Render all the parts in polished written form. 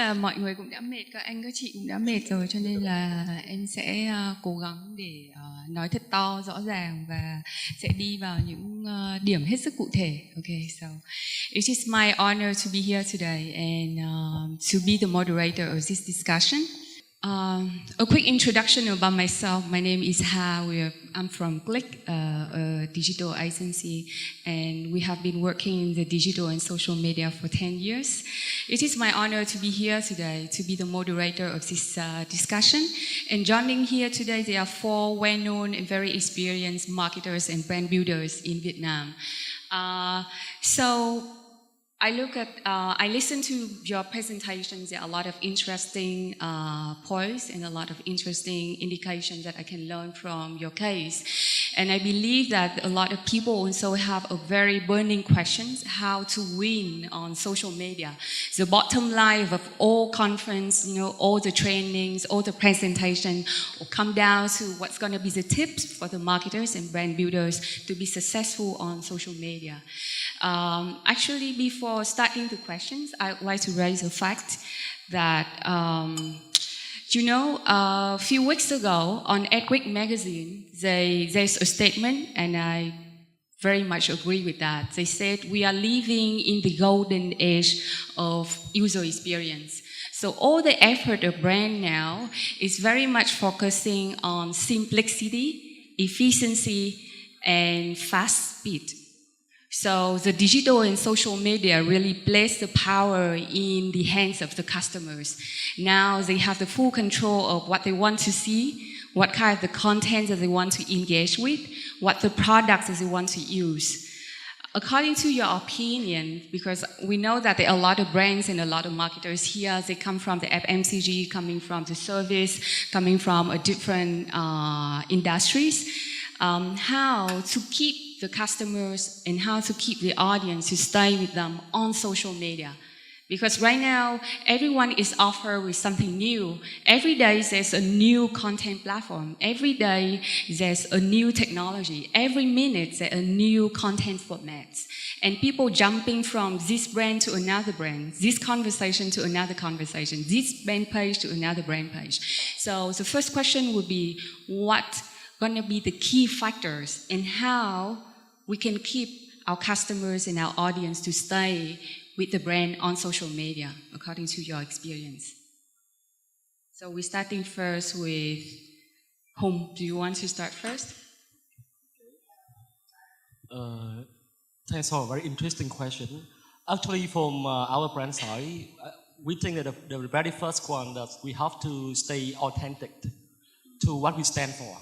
là mọi người cũng đã mệt, các anh các chị cũng đã mệt rồi, cho nên là em sẽ cố gắng để nói thật to, rõ ràng và sẽ đi vào những điểm hết sức cụ thể. Okay, so it is my honor to be here today and to be the moderator of this discussion. A quick introduction about myself. My name is Ha. I'm from Click, a digital agency, and we have been working in the digital and social media for 10 years. It is my honor to be here today, to be the moderator of this discussion. And joining here today, there are 4 well-known and very experienced marketers and brand builders in Vietnam. I listened to your presentations. There are a lot of interesting points and a lot of interesting indications that I can learn from your case. And I believe that a lot of people also have a very burning questions, how to win on social media. The bottom line of all conference, all the trainings, all the presentation will come down to what's going to be the tips for the marketers and brand builders to be successful on social media. Actually, before starting the questions, I would like to raise a fact that, a few weeks ago on Edwick magazine, there's a statement, and I very much agree with that. They said, we are living in the golden age of user experience. So all the effort of brand now is very much focusing on simplicity, efficiency, and fast speed. So the digital and social media really place the power in the hands of the customers. Now they have the full control of what they want to see, what kind of the content that they want to engage with, what the products that they want to use. According to your opinion, because we know that there are a lot of brands and a lot of marketers here, they come from the FMCG, coming from the service, coming from a different industries, how to keep the customers and how to keep the audience to stay with them on social media. Because right now, everyone is offered with something new. Every day there's a new content platform. Every day there's a new technology. Every minute there's a new content formats. And people jumping from this brand to another brand, this conversation to another conversation, this brand page to another brand page. So the first question would be, what going to be the key factors and how we can keep our customers and our audience to stay with the brand on social media, according to your experience? So we're starting first with Hùng. Do you want to start first? Thanks for a very interesting question. Actually, from our brand side, we think that the very first one that we have to stay authentic to what we stand for.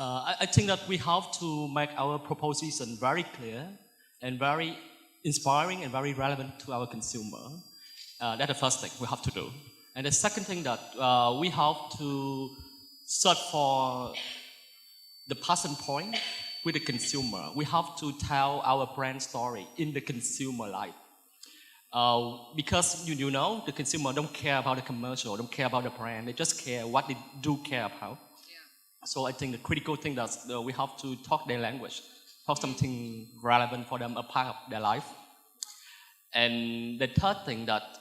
I think that we have to make our proposition very clear and very inspiring and very relevant to our consumer. That's the first thing we have to do. And the second thing that we have to search for the passion point with the consumer. We have to tell our brand story in the consumer life. Because the consumer don't care about the commercial, don't care about the brand. They just care what they do care about. So I think the critical thing that we have to talk their language, talk something relevant for them, a part of their life. And the third thing that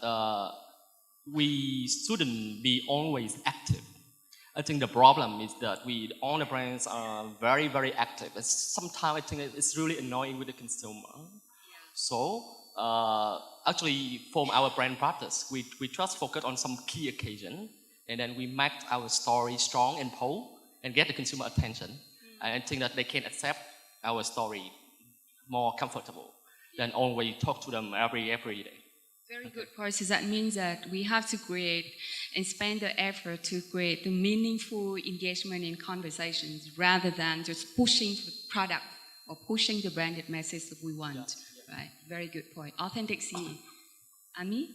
we shouldn't be always active. I think the problem is that all the brands are very, very active. And sometimes I think it's really annoying with the consumer. So actually, from our brand practice, we just focus on some key occasion, and then we make our story strong and bold, and get the consumer attention. And I think that they can accept our story more comfortable than always talk to them every day. Very good point. So that means that we have to create and spend the effort to create the meaningful engagement in conversations rather than just pushing the product or pushing the branded message that we want. Right? Very good point. Authenticity. Ami?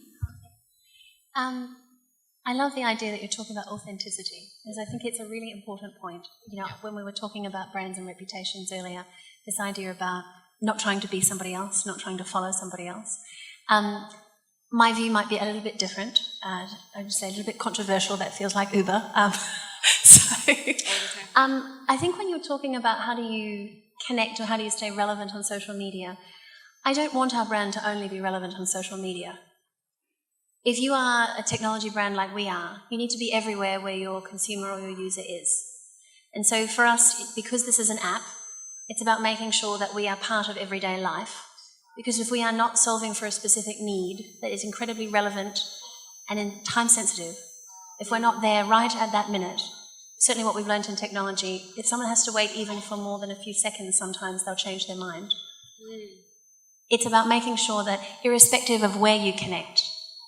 I love the idea that you're talking about authenticity, because I think it's a really important point. When we were talking about brands and reputations earlier, this idea about not trying to be somebody else, not trying to follow somebody else. My view might be a little bit different. I would say a little bit controversial. That feels like Uber. I think when you're talking about how do you connect or how do you stay relevant on social media, I don't want our brand to only be relevant on social media. If you are a technology brand like we are, you need to be everywhere where your consumer or your user is. And so for us, because this is an app, it's about making sure that we are part of everyday life. Because if we are not solving for a specific need that is incredibly relevant and time sensitive, if we're not there right at that minute, certainly what we've learned in technology, if someone has to wait even for more than a few seconds, sometimes they'll change their mind. It's about making sure that irrespective of where you connect,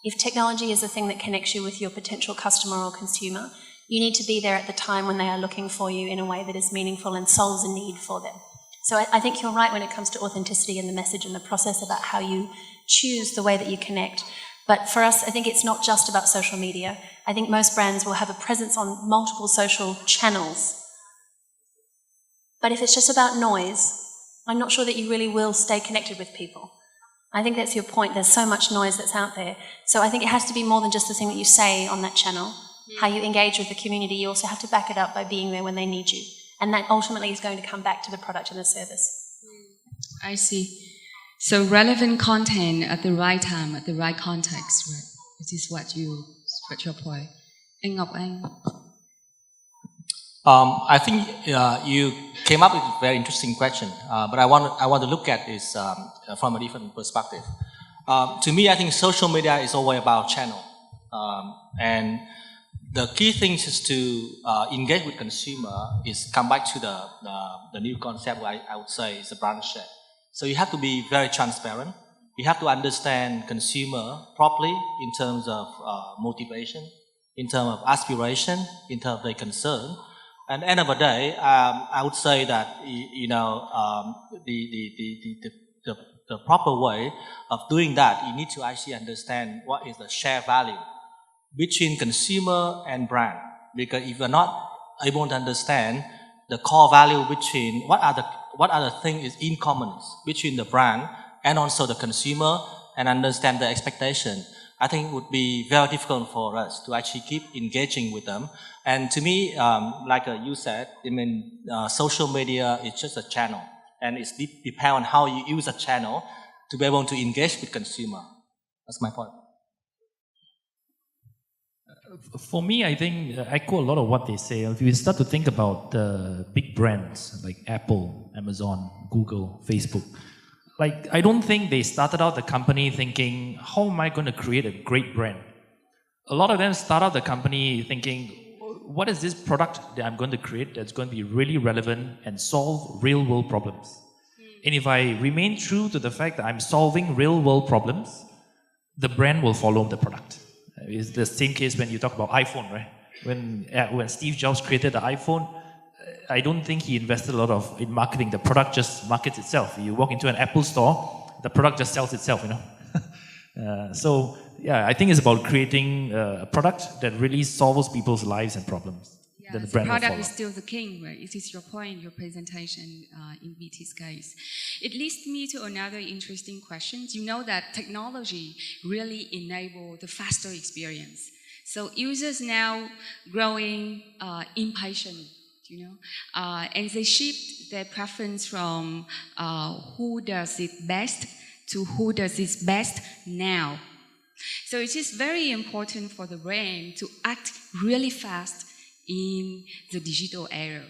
if technology is the thing that connects you with your potential customer or consumer, you need to be there at the time when they are looking for you in a way that is meaningful and solves a need for them. So I think you're right when it comes to authenticity and the message and the process about how you choose the way that you connect. But for us, I think it's not just about social media. I think most brands will have a presence on multiple social channels. But if it's just about noise, I'm not sure that you really will stay connected with people. I think that's your point. There's so much noise that's out there. So I think it has to be more than just the thing that you say on that channel. How you engage with the community, you also have to back it up by being there when they need you. And that ultimately is going to come back to the product and the service. I see. So relevant content at the right time, at the right context, right? This is what your point. Anh Ngọc Anh. I think you came up with a very interesting question, but I want to look at this from a different perspective. To me, I think social media is always about channel, and the key thing is to engage with consumer is come back to the new concept. I would say is the brand share. So you have to be very transparent. You have to understand consumer properly in terms of motivation, in terms of aspiration, in terms of their concern. And at the end of the day, I would say that the proper way of doing that, you need to actually understand what is the share value between consumer and brand. Because if you're not able to understand the core value between what are the things is in common between the brand and also the consumer, and understand the expectation, I think it would be very difficult for us to actually keep engaging with them. And to me, like you said, social media is just a channel, and it's depends on how you use a channel to be able to engage with consumer. That's my point. For me, I think I echo a lot of what they say. If you start to think about the big brands like Apple, Amazon, Google, Facebook, like I don't think they started out the company thinking, how am I going to create a great brand? A lot of them start out the company thinking, what is this product that I'm going to create that's going to be really relevant and solve real world problems? And if I remain true to the fact that I'm solving real world problems, the brand will follow the product. It's the same case when you talk about iPhone, right? When Steve Jobs created the iPhone, I don't think he invested a lot in marketing. The product just markets itself. You walk into an Apple store, the product just sells itself, So yeah, I think it's about creating a product that really solves people's lives and problems. Yeah, the product is still the king, right? It is your point, your presentation in BT's case. It leads me to another interesting question. You know that technology really enables the faster experience. So users now growing impatient, and they shift their preference from who does it best to who does it best now. So it is very important for the brand to act really fast in the digital era.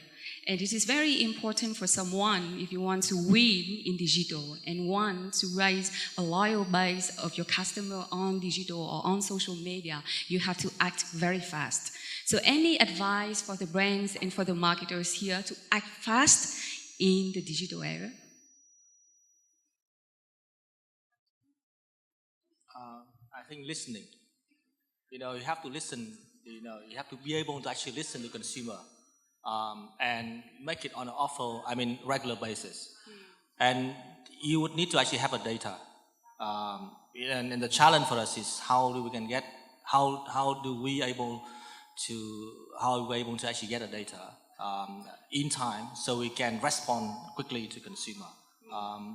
And it is very important for someone, if you want to win in digital and want to raise a loyal base of your customer on digital or on social media, you have to act very fast. So any advice for the brands and for the marketers here to act fast in the digital era? I think listening. You have to listen. You have to be able to actually listen to consumer and make it on an regular basis. And you would need to actually have a data. And the challenge for us is how are we able to actually get a data in time so we can respond quickly to consumer.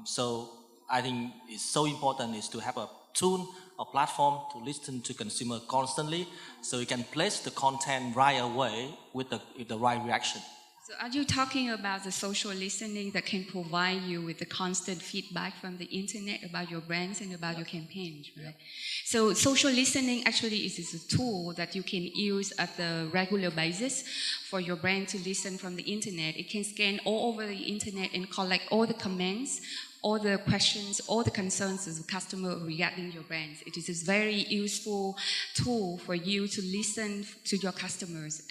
So I think it's so important is to have a tool or platform to listen to consumer constantly, so you can place the content right away with the right reaction. So are you talking about the social listening that can provide you with the constant feedback from the internet about your brands and about your campaigns, right? So social listening actually is a tool that you can use at the regular basis for your brand to listen from the internet. It can scan all over the internet and collect all the comments, all the questions, all the concerns of the customer regarding your brands. It is a very useful tool for you to listen to your customers.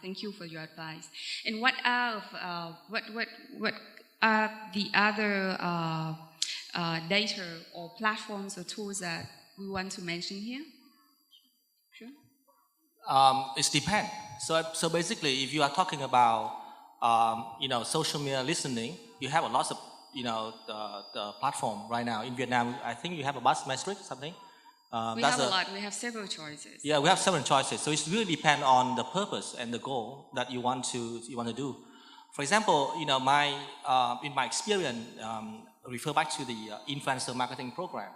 Thank you for your advice. And what are the other data or platforms or tools that we want to mention here? Sure. It depends. So basically, if you are talking about social media listening, you have a lot of the platform right now in Vietnam. I think you have a bus metric something. We have a lot. We have several choices. Yeah, we have several choices. So it really depends on the purpose and the goal that you want to do. For example, in my experience, refer back to the influencer marketing program.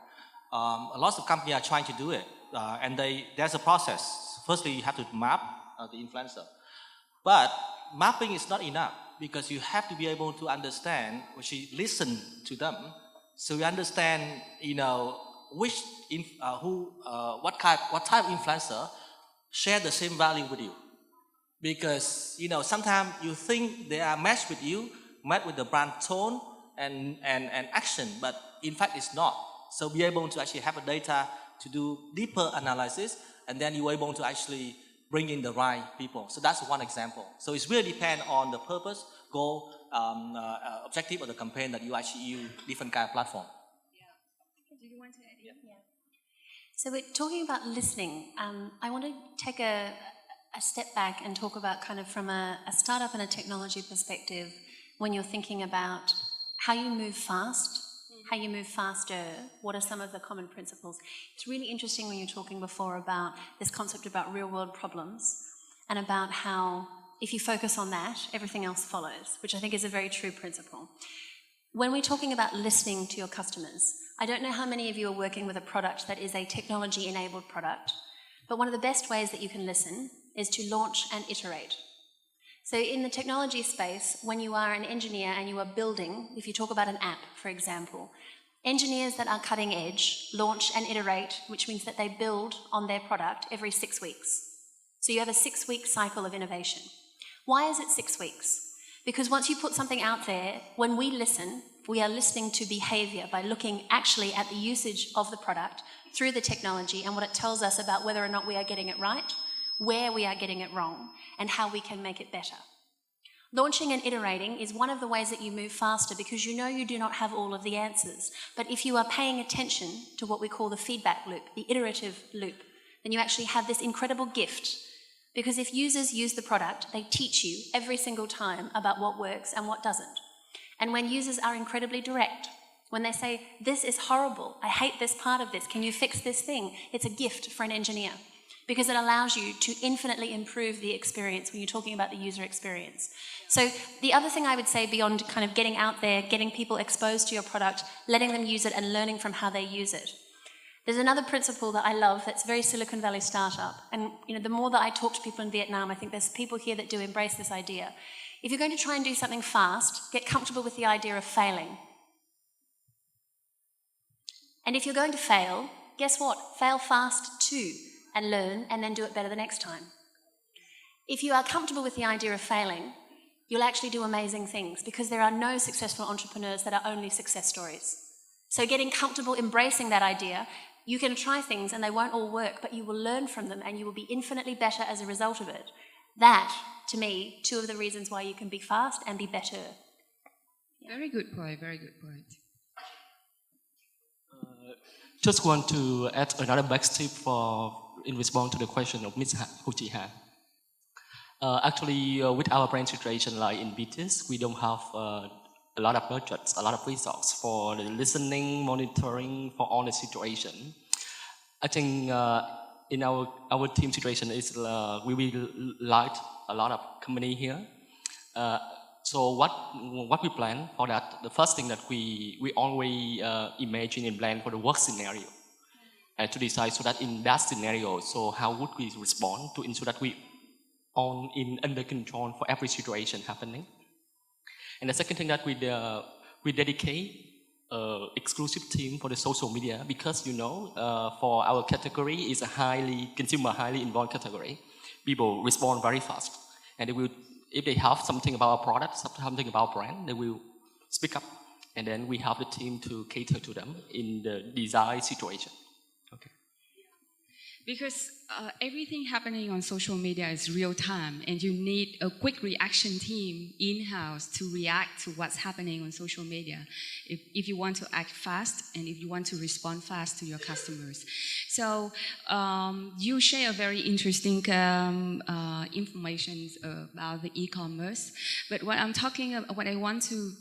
A lot of companies are trying to do it, and there's a process. Firstly, you have to map the influencer, but mapping is not enough because you have to be able to understand, listen to them, so you understand, what type of influencer share the same value with you. Because sometimes you think they are matched with you, matched with the brand tone and action, but in fact it's not. So be able to actually have a data to do deeper analysis, and then you're able to actually bring in the right people. So that's one example. So it's really depend on the purpose, goal, objective of the campaign that you actually use different kind of platform. Yeah. Do you want to add? Yeah. So we're talking about listening. I want to take a step back and talk about kind of from a startup and a technology perspective when you're thinking about how you move fast, how you move faster, what are some of the common principles. It's really interesting when you're talking before about this concept about real world problems and about how if you focus on that, everything else follows, which I think is a very true principle. When we're talking about listening to your customers, I don't know how many of you are working with a product that is a technology-enabled product, but one of the best ways that you can listen is to launch and iterate. So in the technology space, when you are an engineer and you are building, if you talk about an app, for example, engineers that are cutting edge launch and iterate, which means that they build on their product every 6 weeks. So you have a 6-week cycle of innovation. Why is it 6 weeks? Because once you put something out there, when we listen, we are listening to behavior by looking actually at the usage of the product through the technology and what it tells us about whether or not we are getting it right, where we are getting it wrong, and how we can make it better. Launching and iterating is one of the ways that you move faster because you know you do not have all of the answers. But if you are paying attention to what we call the feedback loop, the iterative loop, then you actually have this incredible gift. Because if users use the product, they teach you every single time about what works and what doesn't. And when users are incredibly direct, when they say, this is horrible, I hate this part of this, can you fix this thing? It's a gift for an engineer because it allows you to infinitely improve the experience when you're talking about the user experience. So the other thing I would say beyond kind of getting out there, getting people exposed to your product, letting them use it and learning from how they use it. There's another principle that I love that's very Silicon Valley startup. And the more that I talk to people in Vietnam, I think there's people here that do embrace this idea. If you're going to try and do something fast, get comfortable with the idea of failing. And if you're going to fail, guess what? Fail fast too, and learn, and then do it better the next time. If you are comfortable with the idea of failing, you'll actually do amazing things because there are no successful entrepreneurs that are only success stories. So getting comfortable, embracing that idea, you can try things and they won't all work, but you will learn from them and you will be infinitely better as a result of it. That, to me, 2 of the reasons why you can be fast and be better. Very good point, very good point. Just want to add another back tip in response to the question of Ms. Ho Chi Ha. Actually, with our brand situation like in BTS, we don't have a lot of budgets, a lot of resources for the listening, monitoring for all the situation. I think in our team situation is we will like a lot of company here. So what we plan for that? The first thing that we always imagine and plan for the work scenario and to decide so that in that scenario, so how would we respond to ensure that we under control for every situation happening. And the second thing that we dedicate exclusive team for the social media because for our category is a highly involved category. People respond very fast, and if they have something about our product, something about brand, they will speak up, and then we have the team to cater to them in the desired situation. Okay. Because everything happening on social media is real time, and you need a quick reaction team in-house to react to what's happening on social media if you want to act fast and if you want to respond fast to your customers. So you share a very interesting information about the e-commerce, but what I want to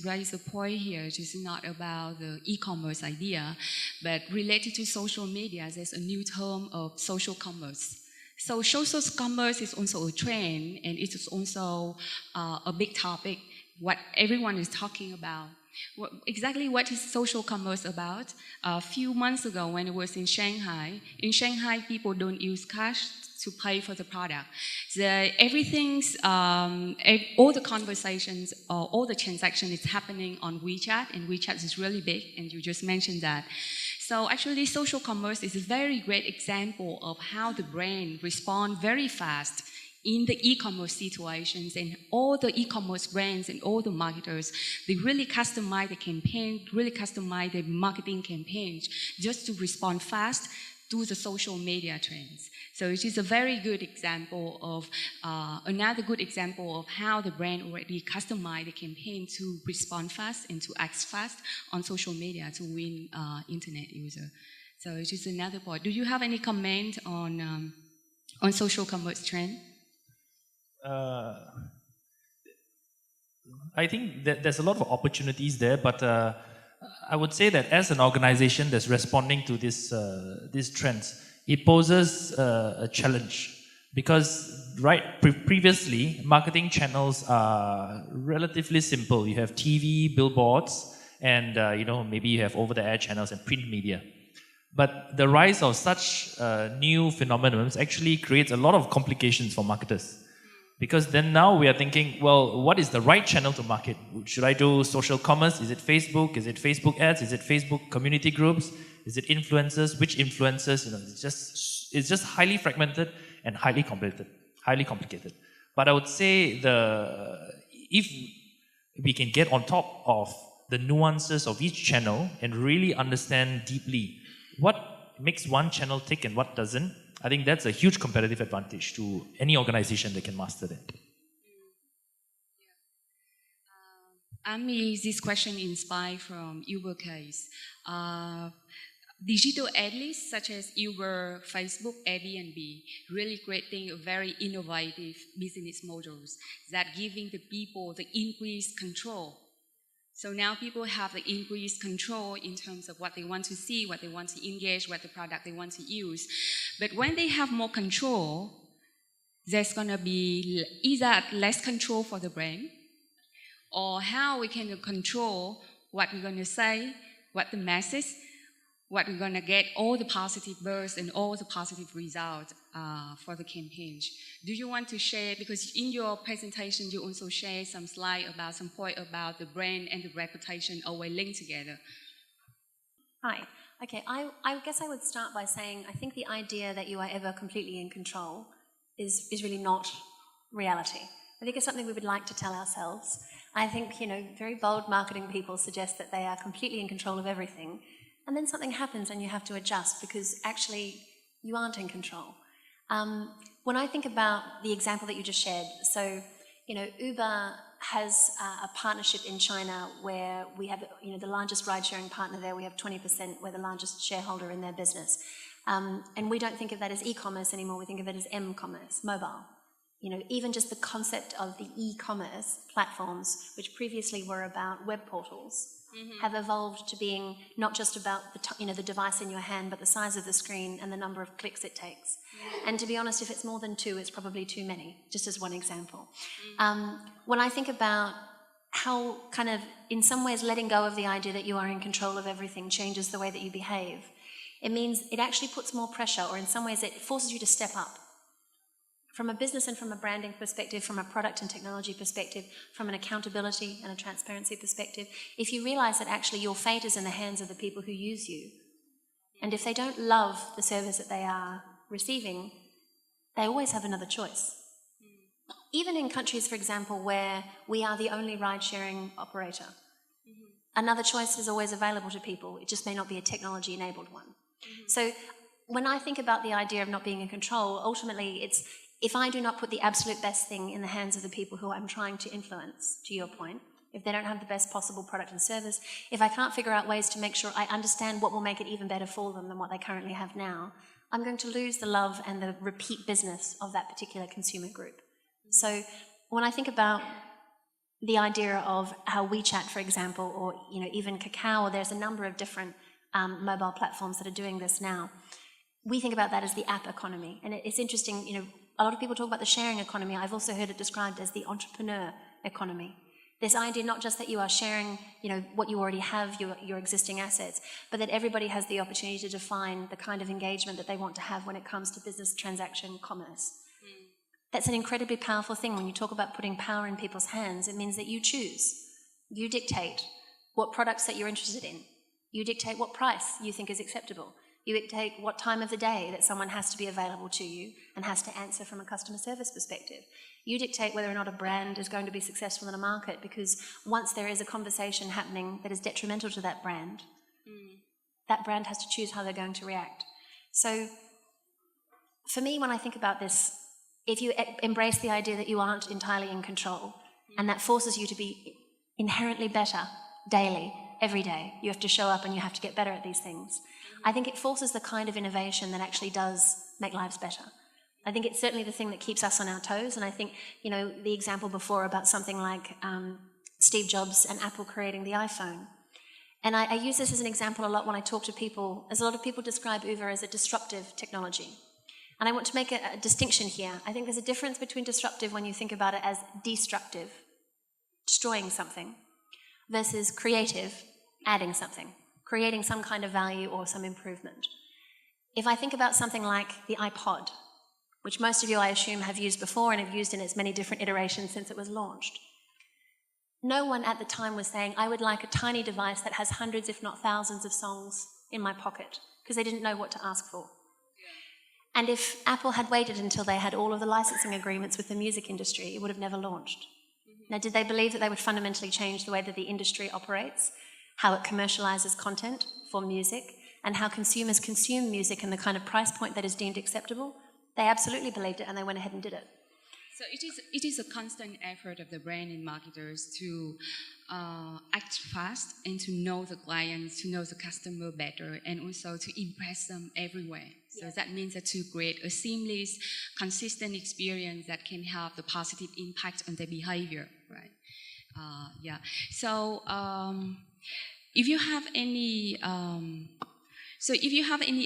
raise the point here is not about the e-commerce idea, but related to social media, there's a new term of social commerce. So social commerce is also a trend, and it is also a big topic, what everyone is talking about. Exactly what is social commerce about? A few months ago when I was in Shanghai, people don't use cash to pay for the product. All the conversations, all the transaction is happening on WeChat, and WeChat is really big, and you just mentioned that. So actually, social commerce is a very great example of how the brand respond very fast in the e-commerce situations, and all the e-commerce brands and all the marketers, they really customize the campaign, really customize the marketing campaigns just to respond fast to the social media trends. So it is a very good example of, another good example of how the brand already customized the campaign to respond fast and to act fast on social media to win internet user. So it is another point. Do you have any comment on social commerce trend? I think that there's a lot of opportunities there, but I would say that as an organization that's responding to these trends, it poses a challenge because previously marketing channels are relatively simple. You have TV, billboards, and maybe you have over-the-air channels and print media. But the rise of such new phenomena actually creates a lot of complications for marketers. Because then now we are thinking, well, what is the right channel to market? Should I do social commerce? Is it Facebook? Is it Facebook ads? Is it Facebook community groups? Is it influencers? Which influencers? It's just highly fragmented and highly complicated. But I would say if we can get on top of the nuances of each channel and really understand deeply what makes one channel tick and what doesn't, I think that's a huge competitive advantage to any organization that can master that. This question inspired from Uber case. Digital ad lists such as Uber, Facebook, Airbnb really creating a very innovative business models that giving the people the increased control. So now people have the increased control in terms of what they want to see, what they want to engage, what the product they want to use. But when they have more control, there's going to be either less control for the brand, or how we can control what we're going to say, what the message, what we're going to get, all the positive buzz and all the positive results for the campaigns. Do you want to share, because in your presentation you also share some slide about some point about the brand and the reputation always linked together. Hi. Okay, I guess I would start by saying I think the idea that you are ever completely in control is really not reality. I think it's something we would like to tell ourselves. I think, very bold marketing people suggest that they are completely in control of everything, and then something happens and you have to adjust because actually you aren't in control. When I think about the example that you just shared, so, Uber has a partnership in China where we have, the largest ride-sharing partner there. We have 20%. We're the largest shareholder in their business. And we don't think of that as e-commerce anymore. We think of it as m-commerce, mobile. Even just the concept of the e-commerce platforms, which previously were about web portals, have evolved to being not just about the device in your hand, but the size of the screen and the number of clicks it takes. And to be honest, if it's more than 2, it's probably too many, just as one example. When I think about how kind of, in some ways, letting go of the idea that you are in control of everything changes the way that you behave, it means it actually puts more pressure, or in some ways it forces you to step up. from a business and from a branding perspective, from a product and technology perspective, from an accountability and a transparency perspective, if you realize that actually your fate is in the hands of the people who use you, and if they don't love the service that they are receiving, they always have another choice. Even in countries, for example, where we are the only ride-sharing operator, another choice is always available to people. It just may not be a technology-enabled one. So when I think about the idea of not being in control, ultimately it's, if I do not put the absolute best thing in the hands of the people who I'm trying to influence, to your point, if they don't have the best possible product and service, if I can't figure out ways to make sure I understand what will make it even better for them than what they currently have now, I'm going to lose the love and the repeat business of that particular consumer group. So when I think about the idea of how WeChat, for example, or even Kakao, there's a number of different mobile platforms that are doing this now. We think about that as the app economy. And it's interesting, a lot of people talk about the sharing economy. I've also heard it described as the entrepreneur economy. This idea not just that you are sharing, what you already have, your existing assets, but that everybody has the opportunity to define the kind of engagement that they want to have when it comes to business transaction commerce. That's an incredibly powerful thing. When you talk about putting power in people's hands, it means that you choose. You dictate what products that you're interested in. You dictate what price you think is acceptable. You dictate what time of the day that someone has to be available to you and has to answer from a customer service perspective. You dictate whether or not a brand is going to be successful in a market, because once there is a conversation happening that is detrimental to that brand has to choose how they're going to react. So for me, when I think about this, if you embrace the idea that you aren't entirely in control, and that forces you to be inherently better daily, every day, you have to show up and you have to get better at these things, I think it forces the kind of innovation that actually does make lives better. I think it's certainly the thing that keeps us on our toes, and I think, the example before about something like Steve Jobs and Apple creating the iPhone. And I use this as an example a lot when I talk to people, as a lot of people describe Uber as a disruptive technology. And I want to make a distinction here. I think there's a difference between disruptive when you think about it as destructive, destroying something, versus creative, adding something, creating some kind of value or some improvement. If I think about something like the iPod, which most of you, I assume, have used before and have used in its many different iterations since it was launched, no one at the time was saying, I would like a tiny device that has hundreds, if not thousands, of songs in my pocket, because they didn't know what to ask for. And if Apple had waited until they had all of the licensing agreements with the music industry, it would have never launched. Now, did they believe that they would fundamentally change the way that the industry operates, how it commercializes content for music, and how consumers consume music and the kind of price point that is deemed acceptable? They absolutely believed it, and they went ahead and did it. So it is a constant effort of the brand and marketers to act fast and to know the clients, to know the customer better, and also to impress them everywhere. So that means that to create a seamless, consistent experience that can have the positive impact on their behavior, right? So if you have any,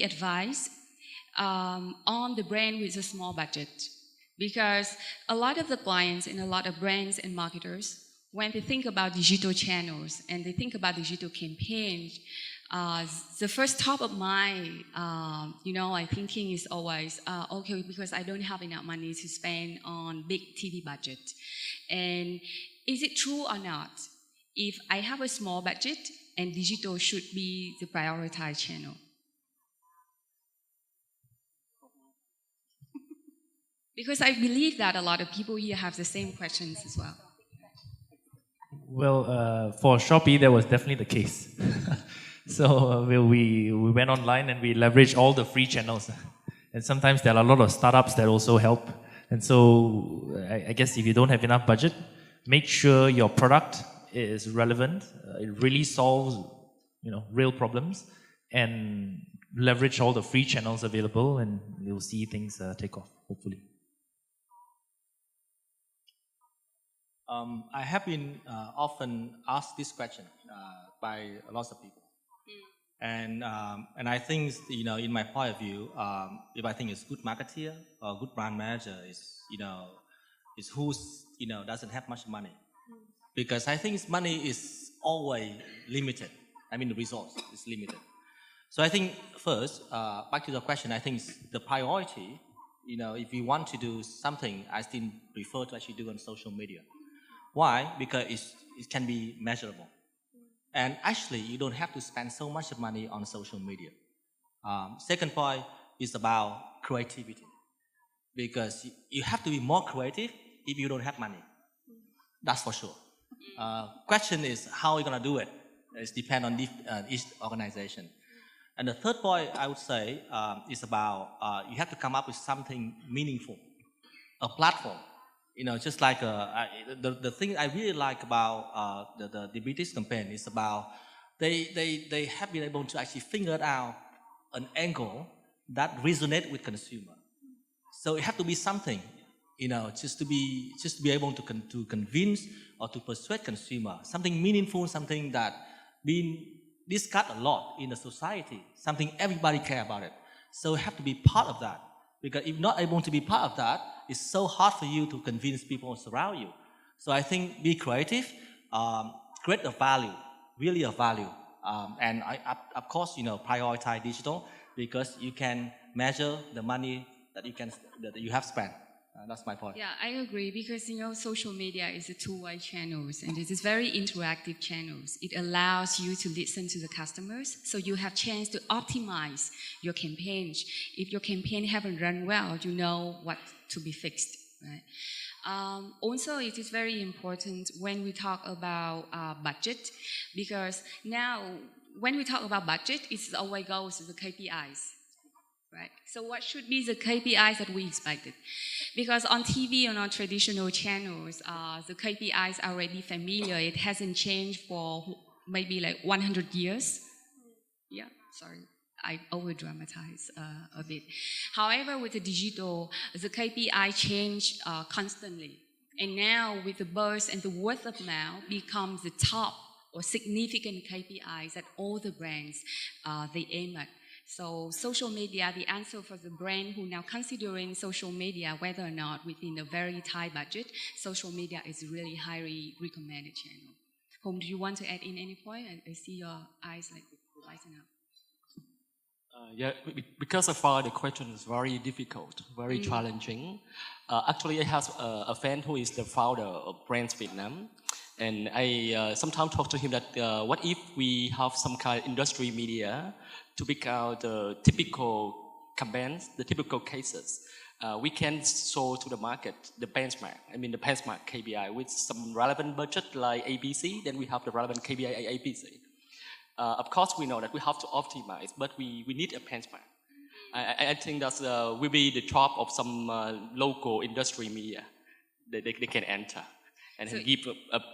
advice on the brand with a small budget, because a lot of the clients and a lot of brands and marketers, when they think about digital channels and they think about digital campaigns, the first top of mind, I'm thinking is always, okay, because I don't have enough money to spend on big TV budget. And is it true or not? If I have a small budget and digital should be the prioritized channel? Because I believe that a lot of people here have the same questions as well. Well, for Shopee, that was definitely the case. So we went online and we leveraged all the free channels. And sometimes there are a lot of startups that also help. And so I guess if you don't have enough budget, make sure your product is relevant. It really solves, real problems, and leverage all the free channels available, and you'll see things take off, hopefully. I have been often asked this question by lots of people, and I think in my point of view, if I think it's good marketeer or good brand manager is who's doesn't have much money, because I think money is always limited. I mean the resource is limited. So I think first, back to the question, I think the priority If you want to do something, I still prefer to actually do on social media. Why? Because it can be measurable. And actually, you don't have to spend so much money on social media. Second point is about creativity. Because you have to be more creative if you don't have money. That's for sure. Question is how you're going to do it. It depends on each organization. And the third point I would say is about you have to come up with something meaningful, a platform. Just like the thing I really like about the British campaign is about they have been able to actually figure out an angle that resonates with consumer. So it has to be something, just to be able to convince or to persuade consumer, something meaningful, something that been discussed a lot in the society, something everybody care about it. So you have to be part of that, because if not able to be part of that, it's so hard for you to convince people around you. So I think be creative, create a value, really a value, and of course prioritize digital, because you can measure the money that you have spent. That's my point. Yeah, I agree, because social media is a two-way channels, and it is very interactive channels. It allows you to listen to the customers, so you have chance to optimize your campaigns. If your campaign haven't run well, you know what to be fixed. Right? Also, it is very important when we talk about budget, because now when we talk about budget, it always goes to the KPIs. Right. So what should be the KPIs that we expected? Because on TV and on traditional channels, the KPIs are already familiar. It hasn't changed for maybe like 100 years. Yeah, sorry, I over-dramatize a bit. However, with the digital, the KPI change constantly. And now with the birth and the word of mouth becomes the top or significant KPIs that all the brands, they aim at. So social media, the answer for the brand who now considering social media, whether or not within a very tight budget, social media is really highly recommended channel. Home, do you want to add in any point? I see your eyes like lighten up. Yeah, because so far the question is very difficult, very challenging. Actually, I have a friend who is the founder of Brands Vietnam, and I sometimes talk to him that what if we have some kind of industry media to pick out the typical campaigns, the typical cases. We can show to the market the benchmark, the benchmark KPI with some relevant budget like ABC, then we have the relevant KPI ABC. Of course, we know that we have to optimize, but we need a benchmark. I think that will be the top of some local industry media that they can enter and so give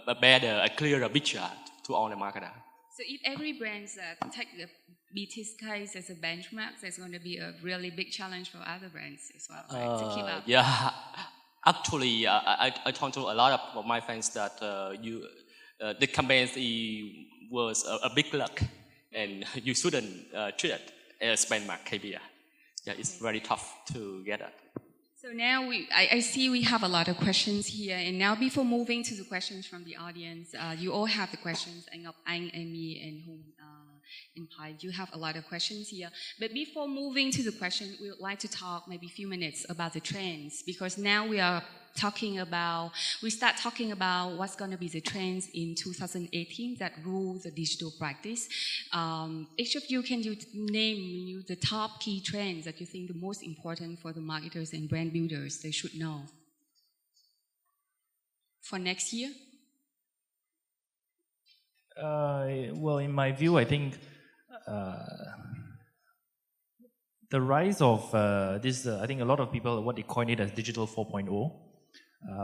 a better, a clearer picture to all the marketers. So if every brand take the BT's case as a benchmark, there's going to be a really big challenge for other brands as well, right? To keep up. Yeah, actually, I talked to a lot of my friends that the campaign was a big luck, and you shouldn't treat it as benchmark KPI. Yeah, it's very tough to get that. So now I see we have a lot of questions here, and now before moving to the questions from the audience, you all have the questions, Anh, Amy, and Hùng, and Pai. You have a lot of questions here. But before moving to the question, we would like to talk maybe a few minutes about the trends, because now we start talking about what's going to be the trends in 2018 that rule the digital practice. Each of you, can you name the top key trends that you think the most important for the marketers and brand builders they should know for next year? Well, in my view, I think the rise of this, I think a lot of people, what they coin it as digital 4.0,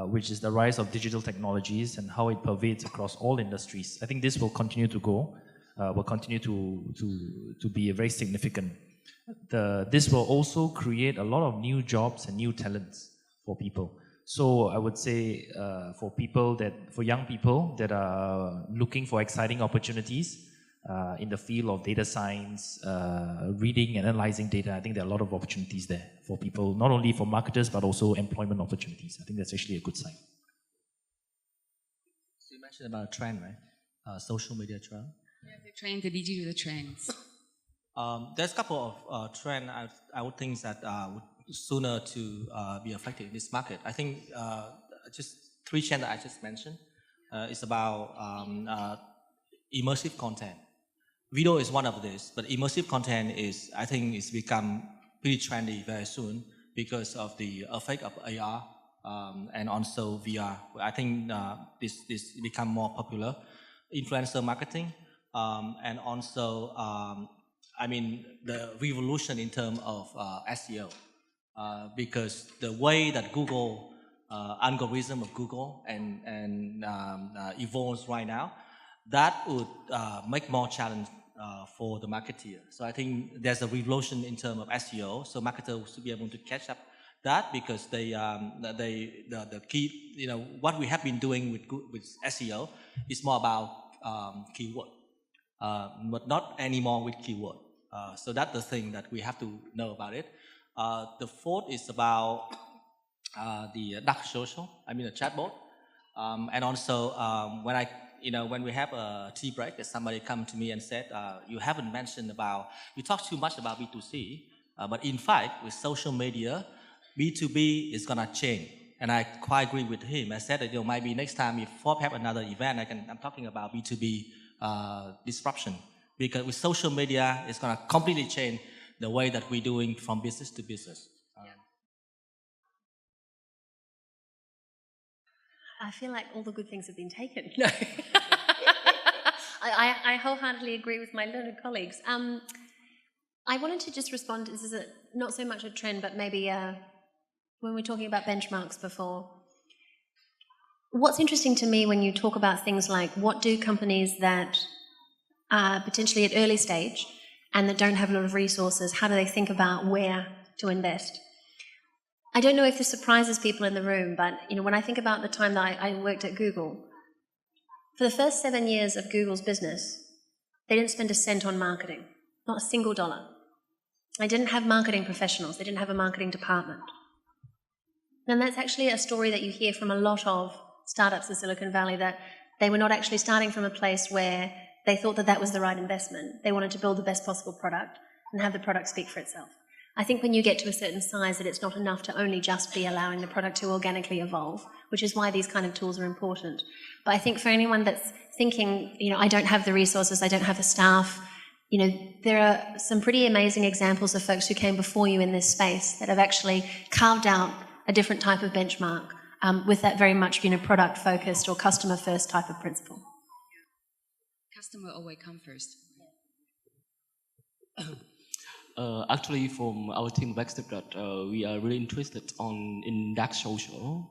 which is the rise of digital technologies and how it pervades across all industries. I think this will continue to go, will continue to be very significant. This will also create a lot of new jobs and new talents for people. So I would say for young people that are looking for exciting opportunities in the field of data science, reading and analyzing data, I think there are a lot of opportunities there for people, not only for marketers, but also employment opportunities. I think that's actually a good sign. So you mentioned about a trend, right? Social media trend. Yeah, the trend, the digital trends. There's a couple of trends I would think that sooner to be affected in this market. I think just 3 trends that I just mentioned is about immersive content. Video is one of this, but immersive content is, I think, it's become pretty trendy very soon because of the effect of AR and also VR. I think this become more popular. Influencer marketing and also, I mean, the revolution in terms of SEO because the way that Google algorithm of Google and evolves right now, that would make more challenge for the marketer. So I think there's a revolution in terms of SEO. So marketers should be able to catch up that because the key, you know, what we have been doing with SEO is more about keyword, but not anymore with keyword. So that's the thing that we have to know about it. The fourth is about the dark social. I mean the chatbot, and also when we have a tea break, somebody come to me and said, you haven't mentioned about, you talk too much about B2C, but in fact, with social media, B2B is gonna change. And I quite agree with him. I said that, you know, maybe next time if Forbes have another event, I'm talking about B2B disruption. Because with social media, it's gonna completely change the way that we're doing from business to business. I feel like all the good things have been taken. No. I wholeheartedly agree with my learned colleagues. I wanted to just respond. This is not so much a trend, but maybe when we're talking about benchmarks before. What's interesting to me when you talk about things like what do companies that are potentially at early stage and that don't have a lot of resources, how do they think about where to invest? I don't know if this surprises people in the room, but when I think about the time that I worked at Google, for the first 7 years of Google's business, they didn't spend a cent on marketing, not a single dollar. They didn't have marketing professionals. They didn't have a marketing department. And that's actually a story that you hear from a lot of startups in Silicon Valley, that they were not actually starting from a place where they thought that that was the right investment. They wanted to build the best possible product and have the product speak for itself. I think when you get to a certain size that it's not enough to only just be allowing the product to organically evolve, which is why these kind of tools are important. But I think for anyone that's thinking, I don't have the resources, I don't have the staff, there are some pretty amazing examples of folks who came before you in this space that have actually carved out a different type of benchmark with that very much, product-focused or customer-first type of principle. Customer always come first. Actually, from our team Backstep, that we are really interested in dark social.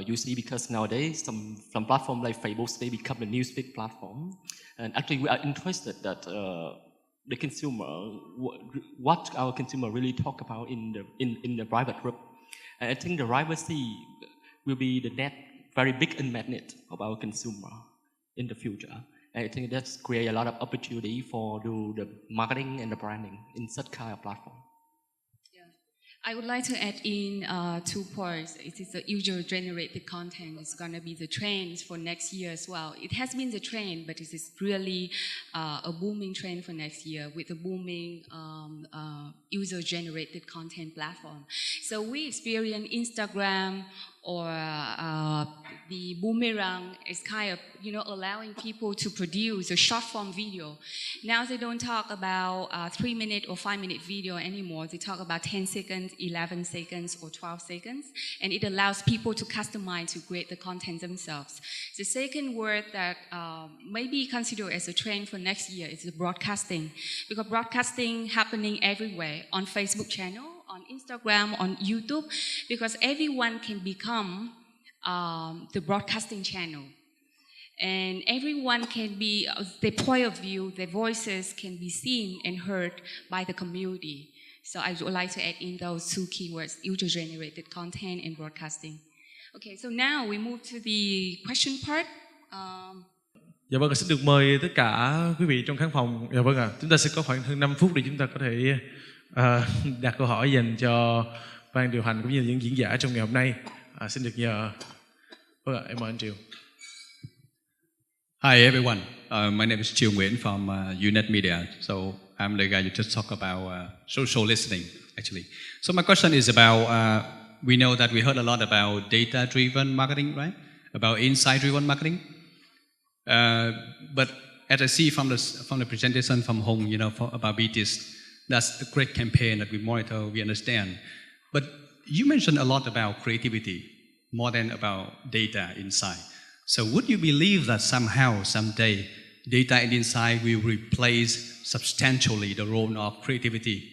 You see, because nowadays some platforms like Facebook, they become the newsfeed platform, and actually we are interested that the consumer, what our consumer really talk about in the private group, and I think the privacy will be the very big unmet need of our consumer in the future. I think that's create a lot of opportunity for the marketing and the branding in such kind of platform. Yeah, I would like to add in 2 points. It is the user-generated content is going to be the trend for next year as well. It has been the trend, but it is really a booming trend for next year with a booming user-generated content platform. So we experience Instagram or the boomerang is kind of, allowing people to produce a short-form video. Now they don't talk about 3-minute or 5-minute video anymore. They talk about 10 seconds, 11 seconds, or 12 seconds. And it allows people to customize, to create the content themselves. The second word that may be considered as a trend for next year is the broadcasting. Because broadcasting happening everywhere, on Facebook channel, on Instagram, on YouTube, because everyone can become the broadcasting channel. And everyone can be, their point of view, their voices can be seen and heard by the community. So I would like to add in those 2 keywords, user-generated content and broadcasting. Okay, so now we move to the question part. Dạ vâng, xin được mời tất cả quý vị trong khán phòng. Dạ vâng ạ, chúng ta sẽ có khoảng hơn 5 phút để chúng ta có thể đặt câu hỏi dành cho ban điều hành cũng như những diễn giả trong ngày hôm nay. Xin được nhờ. Vâng ạ, em mời anh Triều. Hi everyone, my name is Triều Nguyễn from UNET Media. So I'm the guy you just talked about social listening, actually. So my question is about, we know that we heard a lot about data-driven marketing, right? About insight-driven marketing. But as I see from the presentation from Hong, about BTS, that's a great campaign that we monitor, we understand. But you mentioned a lot about creativity, more than about data insight. So would you believe that somehow, someday, data and insight will replace substantially the role of creativity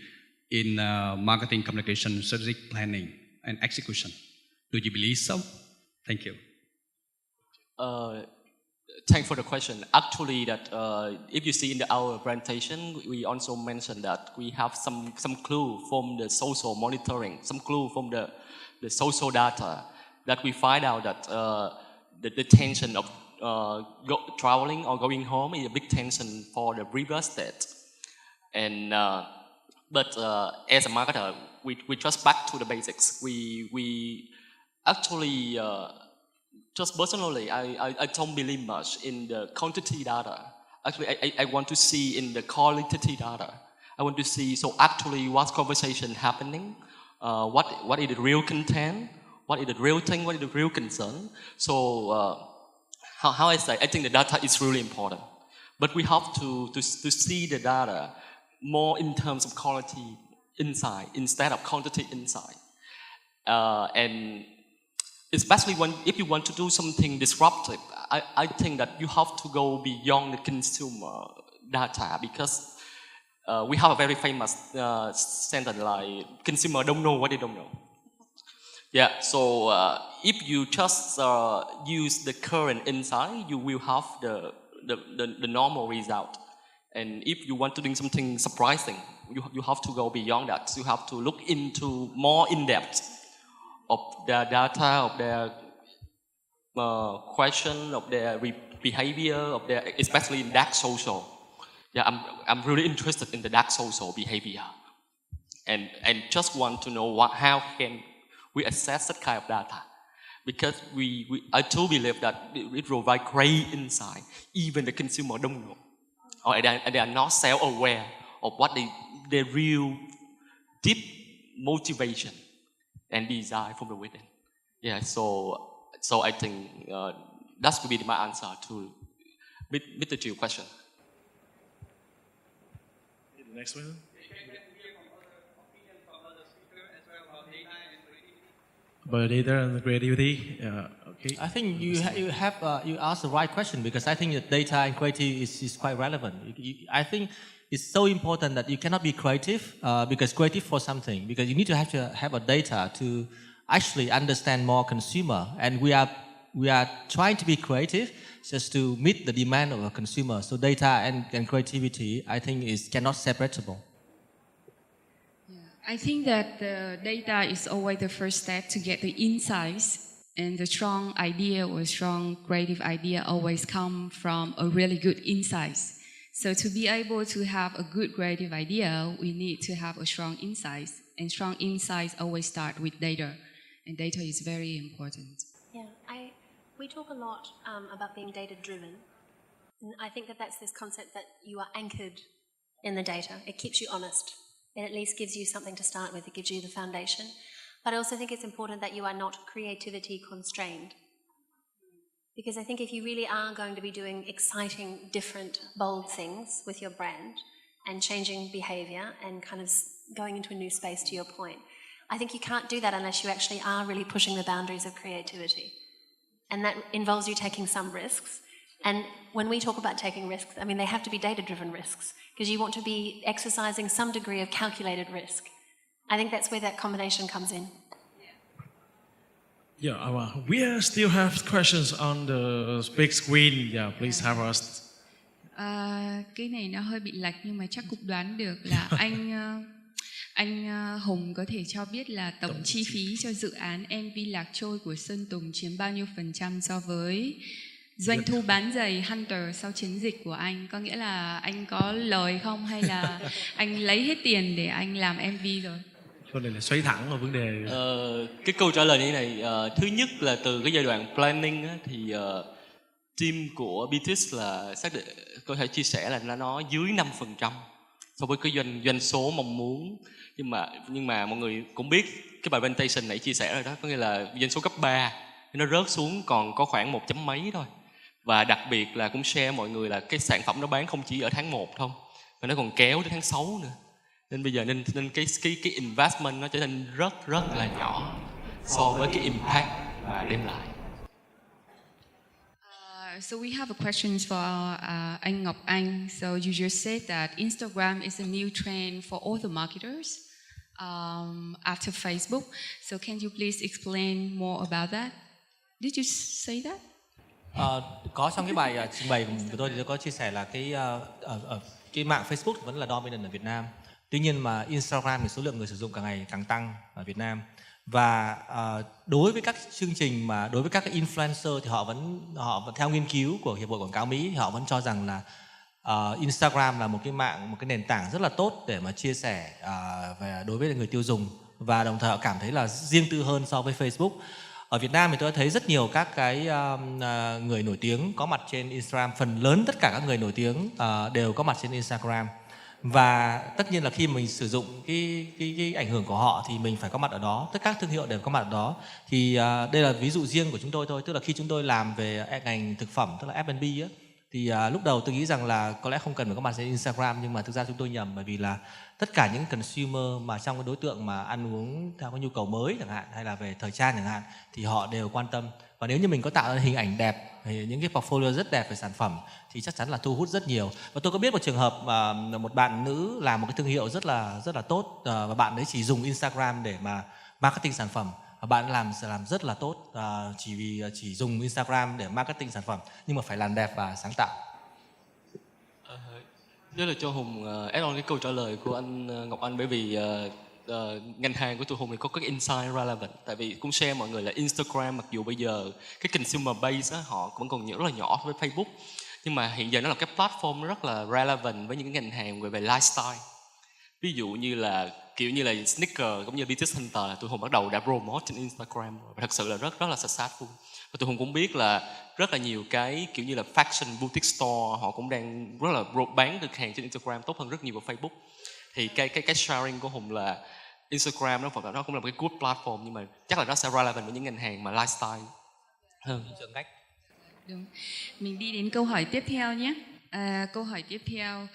in marketing, communication, strategic planning, and execution? Do you believe so? Thank you. Thanks for the question. Actually, that if you see in our presentation, we also mentioned that we have some clue from the social monitoring, some clue from the social data that we find out that the tension of traveling or going home is a big tension for the river state. And but as a marketer, we just back to the basics. We actually just personally, I don't believe much in the quantity data. Actually, I want to see in the qualitative data. I want to see, so actually what's conversation happening, what is the real content, what is the real thing, what is the real concern. So how I say, I think the data is really important. But we have to see the data more in terms of quality insight instead of quantity insight. And especially if you want to do something disruptive, I think that you have to go beyond the consumer data, because we have a very famous sentence like, consumer don't know what they don't know. Yeah, so if you just use the current insight, you will have the normal result. And if you want to do something surprising, you have to go beyond that. So you have to look into more in depth of their data, of their question, of their behavior, of their, especially in dark social. Yeah, I'm really interested in the dark social behavior, and just want to know how can we assess that kind of data, because I do believe that it provides great insight. Even the consumer don't know, or they are not self-aware of what their real deep motivation and desire from the within. Yeah, so I think that would be my answer to Mr. Chew's question. The next one. About data and creativity. Okay. I think you asked the right question, because I think that data and creativity is quite relevant. I think it's so important that you cannot be creative because creative for something, because you need to have a data to actually understand more consumer, and we are trying to be creative just to meet the demand of a consumer. So data and creativity, I think, cannot separable. I think that the data is always the first step to get the insights, and the strong idea or strong creative idea always come from a really good insights. So to be able to have a good creative idea, we need to have a strong insights, and strong insights always start with data, and data is very important. Yeah, we talk a lot about being data-driven, and I think that that's this concept that you are anchored in the data. It keeps you honest. It at least gives you something to start with. It gives you the foundation. But I also think it's important that you are not creativity constrained. Because I think if you really are going to be doing exciting, different, bold things with your brand and changing behaviour and kind of going into a new space, to your point, I think you can't do that unless you actually are really pushing the boundaries of creativity. And that involves you taking some risks. And when we talk about taking risks, I mean, they have to be data-driven risks, because you want to be exercising some degree of calculated risk. I think that's where that combination comes in. Yeah, we still have questions on the big screen. Yeah, please have us. Cái này nó hơi bị lệch, nhưng mà chắc cũng đoán được là anh Hùng có thể cho biết là tổng chi phí cho dự án MV Lạc Trôi của Sơn Tùng chiếm bao nhiêu % so với doanh thu bán giày Hunter sau chiến dịch của anh? Có nghĩa là anh có lời không, hay là anh lấy hết tiền để anh làm MV rồi? Câu này là xoay thẳng vào vấn đề. Cái câu trả lời như thế này, thứ nhất là từ cái giai đoạn planning á, thì team của BTS là xác định, có thể chia sẻ là nó dưới 5% so với cái doanh số mong muốn. Nhưng mà mọi người cũng biết cái bài presentation nãy chia sẻ rồi đó, có nghĩa là doanh số cấp 3 nó rớt xuống còn có khoảng 1 chấm mấy thôi. Và đặc biệt là cũng share mọi người là cái sản phẩm nó bán không chỉ ở tháng 1 thôi, mà nó còn kéo đến tháng 6 nữa. Nên bây giờ nên cái investment nó trở nên rất là nhỏ so với cái impact mà đem lại. So we have a question for anh Ngọc Anh. So you just said that Instagram is a new trend for all the marketers after Facebook. So can you please explain more about that? Did you say that? Có trong cái bài trình bày của tôi thì tôi có chia sẻ là cái mạng Facebook vẫn là dominant ở Việt Nam. Tuy nhiên mà Instagram thì số lượng người sử dụng càng ngày càng tăng ở Việt Nam. Và đối với các chương trình mà đối với các cái influencer thì họ vẫn theo nghiên cứu của Hiệp hội Quảng cáo Mỹ thì họ vẫn cho rằng là Instagram là một cái nền tảng rất là tốt để mà chia sẻ về đối với người tiêu dùng, và đồng thời họ cảm thấy là riêng tư hơn so với Facebook. Ở Việt Nam thì tôi đã thấy rất nhiều các cái người nổi tiếng có mặt trên Instagram, phần lớn tất cả các người nổi tiếng đều có mặt trên Instagram. Và tất nhiên là khi mình sử dụng cái ảnh hưởng của họ thì mình phải có mặt ở đó, tất cả các thương hiệu đều có mặt ở đó. Thì đây là ví dụ riêng của chúng tôi thôi, tức là khi chúng tôi làm về ngành thực phẩm, tức là F&B á, thì lúc đầu tôi nghĩ rằng là có lẽ không cần phải có mặt trên Instagram, nhưng mà thực ra chúng tôi nhầm, bởi vì là tất cả những consumer mà trong cái đối tượng mà ăn uống theo cái nhu cầu mới chẳng hạn, hay là về thời trang chẳng hạn, thì họ đều quan tâm. Và nếu như mình có tạo ra hình ảnh đẹp, những cái portfolio rất đẹp về sản phẩm thì chắc chắn là thu hút rất nhiều. Và tôi có biết một trường hợp mà một bạn nữ làm một cái thương hiệu rất là tốt, và bạn ấy chỉ dùng Instagram để mà marketing sản phẩm. Và bạn làm rất là tốt, chỉ dùng Instagram để marketing sản phẩm, nhưng mà phải làm đẹp và sáng tạo. Rất là cho Hùng add on cái câu trả lời của anh Ngọc Anh, bởi vì ngành hàng của tụi Hùng thì có cái insight relevant. Tại vì cũng share mọi người là Instagram mặc dù bây giờ cái consumer base á, họ vẫn còn rất là nhỏ với Facebook, nhưng mà hiện giờ nó là cái platform rất là relevant với những cái ngành hàng về lifestyle. Ví dụ như là kiểu như là sneaker cũng như beauty center là tụi Hùng bắt đầu đã promote trên Instagram rồi. Và thật sự là rất là successful. Và tụi Hùng cũng biết là rất là nhiều cái kiểu như là fashion boutique store họ cũng đang rất là bán được hàng trên Instagram tốt hơn rất nhiều của Facebook. Thì cái sharing của Hùng là Instagram nó cũng là một cái good platform, nhưng mà chắc là nó sẽ relevant với những ngành hàng mà lifestyle hơn. Đúng. Mình đi đến câu hỏi tiếp theo nhé. Câu hỏi tiếp theo,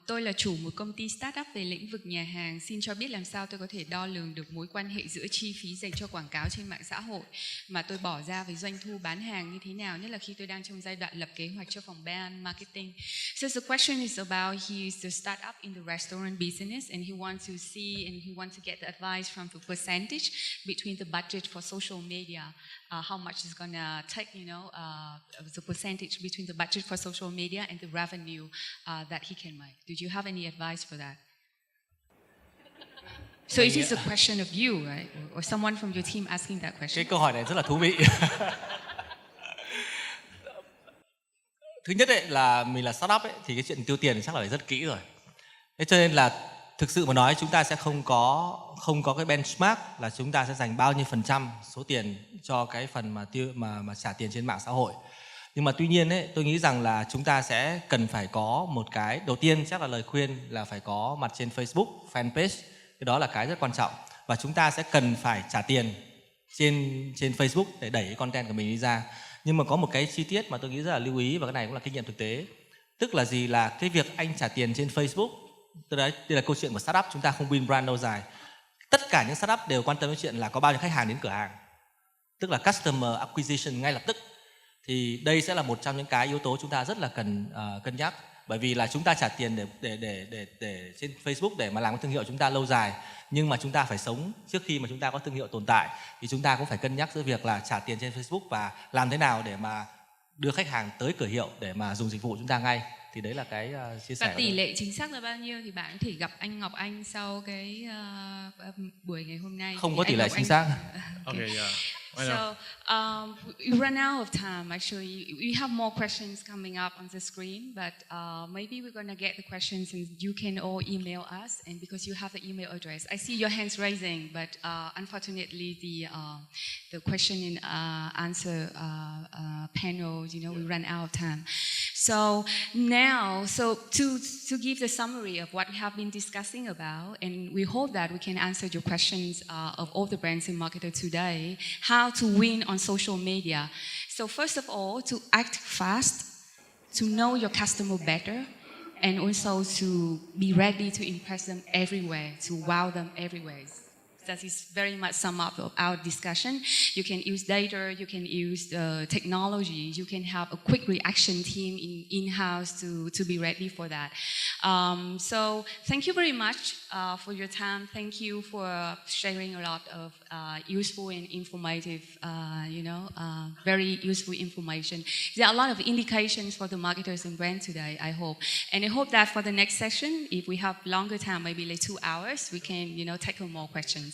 tôi là chủ một công ty startup về lĩnh vực nhà hàng. Xin cho biết làm sao tôi có thể đo lường được mối quan hệ giữa chi phí dành cho quảng cáo trên mạng xã hội mà tôi bỏ ra với doanh thu bán hàng như thế nào, nhất là khi tôi đang trong giai đoạn lập kế hoạch cho phòng brand marketing. So the question is about he is the startup in the restaurant business and he wants to see and he wants to get the advice from the percentage between the budget for social media. How much is gonna take, the percentage between the budget for social media and the revenue that he can make. Do you have any advice for that? So it is a question of you, right? Or someone from your team asking that question. Cái câu hỏi này rất là thú vị. Thứ nhất ấy, là mình là startup ấy, thì cái chuyện tiêu tiền chắc là phải rất kỹ rồi. Thế cho nên là thực sự mà nói chúng ta sẽ không có cái benchmark là chúng ta sẽ dành bao nhiêu % số tiền cho cái phần mà trả tiền trên mạng xã hội. Nhưng mà tuy nhiên ấy, tôi nghĩ rằng là chúng ta sẽ cần phải có một cái, đầu tiên chắc là lời khuyên là phải có mặt trên Facebook, fanpage. Cái đó là cái rất quan trọng. Và chúng ta sẽ cần phải trả tiền trên Facebook để đẩy cái content của mình đi ra. Nhưng mà có một cái chi tiết mà tôi nghĩ rất là lưu ý, và cái này cũng là kinh nghiệm thực tế. Tức là gì, là cái việc anh trả tiền trên Facebook, đây là câu chuyện của startup, chúng ta không build brand lâu dài. Tất cả những startup đều quan tâm đến chuyện là có bao nhiêu khách hàng đến cửa hàng, tức là customer acquisition ngay lập tức. Thì đây sẽ là một trong những cái yếu tố chúng ta rất là cần cân nhắc, bởi vì là chúng ta trả tiền để trên Facebook để mà làm cái thương hiệu chúng ta lâu dài, nhưng mà chúng ta phải sống trước khi mà chúng ta có thương hiệu tồn tại, thì chúng ta cũng phải cân nhắc giữa việc là trả tiền trên Facebook và làm thế nào để mà đưa khách hàng tới cửa hiệu để mà dùng dịch vụ chúng ta ngay. Thì đấy là cái chia sẻ. Và tỷ lệ chính xác là bao nhiêu thì bạn có thể gặp anh Ngọc Anh sau cái buổi ngày hôm nay. Không có tỷ lệ chính xác. Okay, So we run out of time. Actually, we have more questions coming up on the screen, but maybe we're gonna get the questions, and you can all email us. And because you have the email address, I see your hands raising, but unfortunately, the question and answer panel, we run out of time. So now, to give the summary of what we have been discussing about, and we hope that we can answer your questions of all the brands and marketers today. How to win on social media. So first of all, to act fast, to know your customer better, and also to be ready to impress them everywhere, to wow them everywhere. That is very much sum up of our discussion. You can use data, you can use technology, you can have a quick reaction team in-house to be ready for that. So thank you very much for your time. Thank you for sharing a lot of useful and informative, very useful information. There are a lot of indications for the marketers and brands today, I hope. And I hope that for the next session, if we have longer time, maybe like 2 hours, we can, tackle more questions.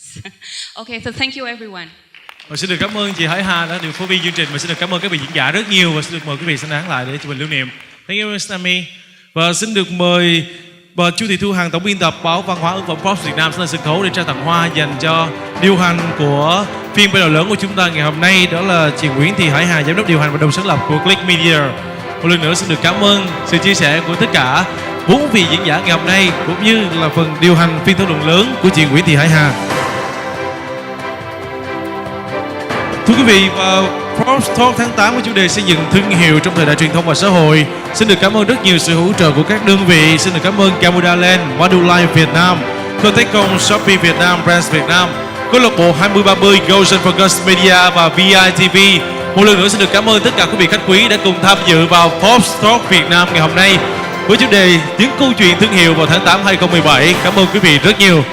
Okay, so thank you everyone. Và xin được cảm ơn chị Hải Hà đã điều phối viên chương trình, và xin được cảm ơn các vị diễn giả rất nhiều, và xin được mời quý vị sẵn án lại để chụp hình lưu niệm. Thank you, Sammy. Và xin được mời bà Chu Thị Thu Hằng, tổng biên tập báo văn hóa ấn phẩm Forbes Việt Nam, lên sân khấu để trao tặng hoa dành cho điều hành của phiên panel lớn của chúng ta ngày hôm nay, đó là chị Nguyễn Thị Hải Hà, giám đốc điều hành và đồng sáng lập của Click Media. Một lần nữa xin được cảm ơn sự chia sẻ của tất cả 4 vị diễn giả ngày hôm nay, cũng như là phần điều hành phiên thảo luận lớn của chị Nguyễn Thị Hải Hà. Thưa quý vị, và Forbes Talk tháng 8 với chủ đề xây dựng thương hiệu trong thời đại truyền thông và xã hội. Xin được cảm ơn rất nhiều sự hỗ trợ của các đơn vị. Xin được cảm ơn Camuda Land, Madulife Việt Nam, Cotecom, Shopee Việt Nam, Brands Việt Nam, câu lạc bộ 2030, Golden Focus Media và VITV. Một lần nữa xin được cảm ơn tất cả quý vị khách quý đã cùng tham dự vào Forbes Talk Việt Nam ngày hôm nay với chủ đề những câu chuyện thương hiệu vào tháng 8 2017. Cảm ơn quý vị rất nhiều.